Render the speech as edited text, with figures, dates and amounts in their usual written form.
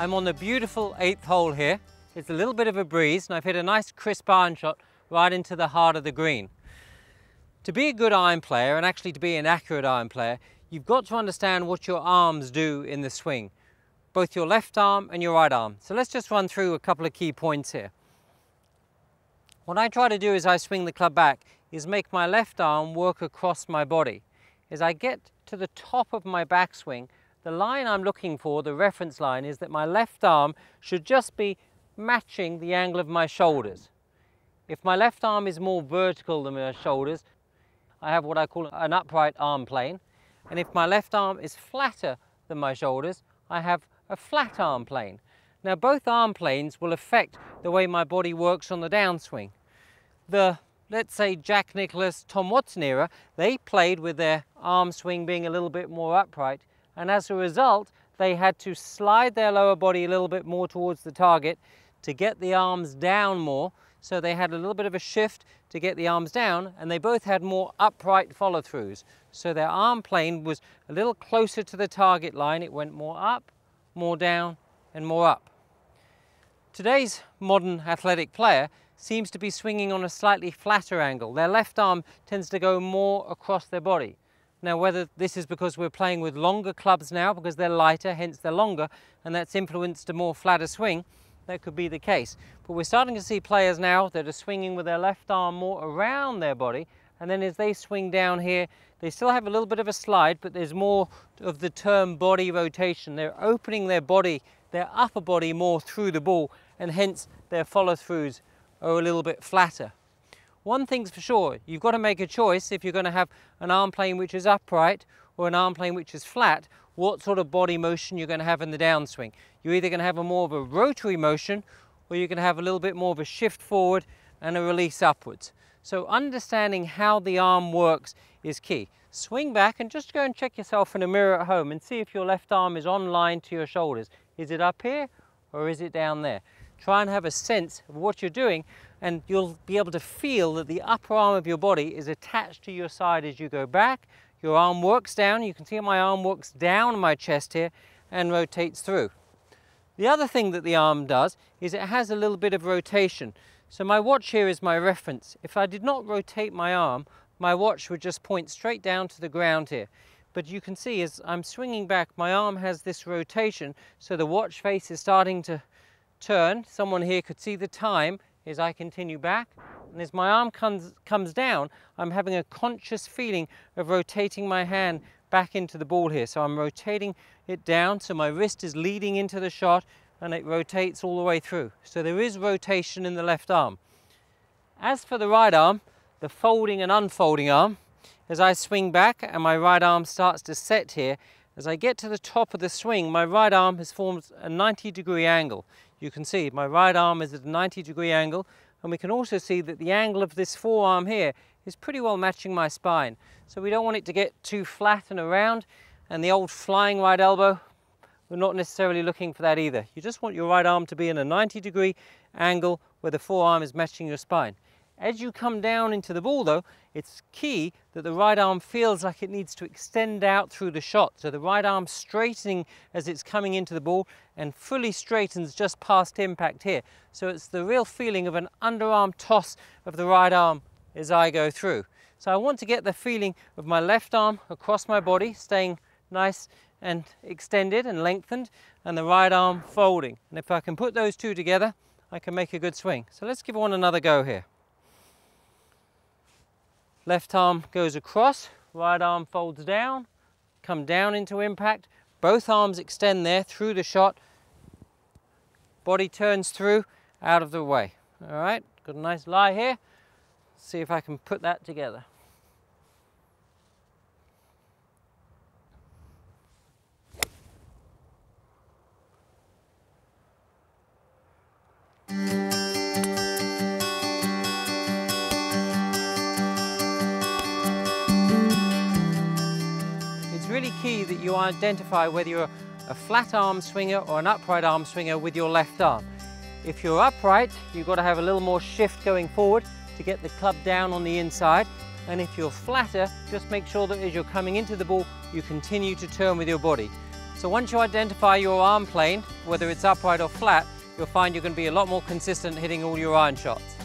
I'm on the beautiful 8th hole here. It's a little bit of a breeze and I've hit a nice crisp iron shot right into the heart of the green. To be a good iron player, and actually to be an accurate iron player, you've got to understand what your arms do in the swing, both your left arm and your right arm. So let's just run through a couple of key points here. What I try to do as I swing the club back is make my left arm work across my body. As I get to the top of my backswing, the line I'm looking for, the reference line, is that my left arm should just be matching the angle of my shoulders. If my left arm is more vertical than my shoulders, I have what I call an upright arm plane. And if my left arm is flatter than my shoulders, I have a flat arm plane. Now both arm planes will affect the way my body works on the downswing. Let's say Jack Nicklaus, Tom Watson era, they played with their arm swing being a little bit more upright, and as a result they had to slide their lower body a little bit more towards the target to get the arms down more. So they had a little bit of a shift to get the arms down, and they both had more upright follow-throughs. So their arm plane was a little closer to the target line. It went more up, more down, and more up. Today's modern athletic player seems to be swinging on a slightly flatter angle. Their left arm tends to go more across their body. Now, whether this is because we're playing with longer clubs now because they're lighter, hence they're longer, and that's influenced a more flatter swing, that could be the case. But we're starting to see players now that are swinging with their left arm more around their body, and then as they swing down here, they still have a little bit of a slide, but there's more of the term body rotation. They're opening their body, their upper body more through the ball, and hence their follow-throughs are a little bit flatter. One thing's for sure, you've got to make a choice if you're going to have an arm plane which is upright or an arm plane which is flat, what sort of body motion you're going to have in the downswing. You're either going to have more of a rotary motion, or you're going to have a little bit more of a shift forward and a release upwards. So understanding how the arm works is key. Swing back and just go and check yourself in a mirror at home and see if your left arm is on line to your shoulders. Is it up here or is it down there? Try and have a sense of what you're doing, and you'll be able to feel that the upper arm of your body is attached to your side as you go back. Your arm works down. You can see my arm works down my chest here and rotates through. The other thing that the arm does is it has a little bit of rotation. So my watch here is my reference. If I did not rotate my arm, my watch would just point straight down to the ground here. But you can see as I'm swinging back, my arm has this rotation, so the watch face is starting to turn. Someone here could see the time as I continue back. And as my arm comes down, I'm having a conscious feeling of rotating my hand back into the ball here. So I'm rotating it down, so my wrist is leading into the shot and it rotates all the way through. So there is rotation in the left arm. As for the right arm, the folding and unfolding arm, as I swing back and my right arm starts to set here, as I get to the top of the swing, my right arm has formed a 90-degree angle. You can see my right arm is at a 90-degree angle, and we can also see that the angle of this forearm here is pretty well matching my spine. So we don't want it to get too flat and around, and the old flying right elbow, we're not necessarily looking for that either. You just want your right arm to be in a 90-degree angle where the forearm is matching your spine. As you come down into the ball though, it's key that the right arm feels like it needs to extend out through the shot. So the right arm straightening as it's coming into the ball and fully straightens just past impact here. So it's the real feeling of an underarm toss of the right arm as I go through. So I want to get the feeling of my left arm across my body, staying nice and extended and lengthened, and the right arm folding. And if I can put those two together, I can make a good swing. So let's give one another go here. Left arm goes across, right arm folds down, come down into impact. Both arms extend there through the shot. Body turns through, out of the way. All right, got a nice lie here. See if I can put that together. Really key that you identify whether you're a flat arm swinger or an upright arm swinger with your left arm. If you're upright, you've got to have a little more shift going forward to get the club down on the inside. And if you're flatter, just make sure that as you're coming into the ball, you continue to turn with your body. So once you identify your arm plane, whether it's upright or flat, you'll find you're going to be a lot more consistent hitting all your iron shots.